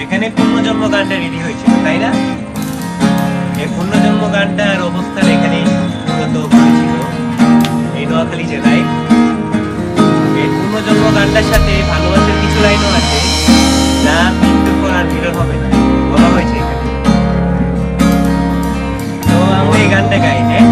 এখানে পুনর্জন্ম গানটা রেডি হয়েছিল, তাই না? এই পুনর্জন্ম গানটার অবস্থান এখানে মূলত হয়েছিল এই নোয়াখালী জেলায়। এই পুনর্জন্ম গানটার সাথে ভালোবাসার কিছু লাইনও আছে, যা মৃত্যুর পর আর বিরল হবে না, বলা হয়েছে এখানে। তো আমরা এই গানটা গাই, হ্যাঁ?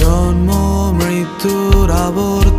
জন্ম মৃত্যুর আবর্ত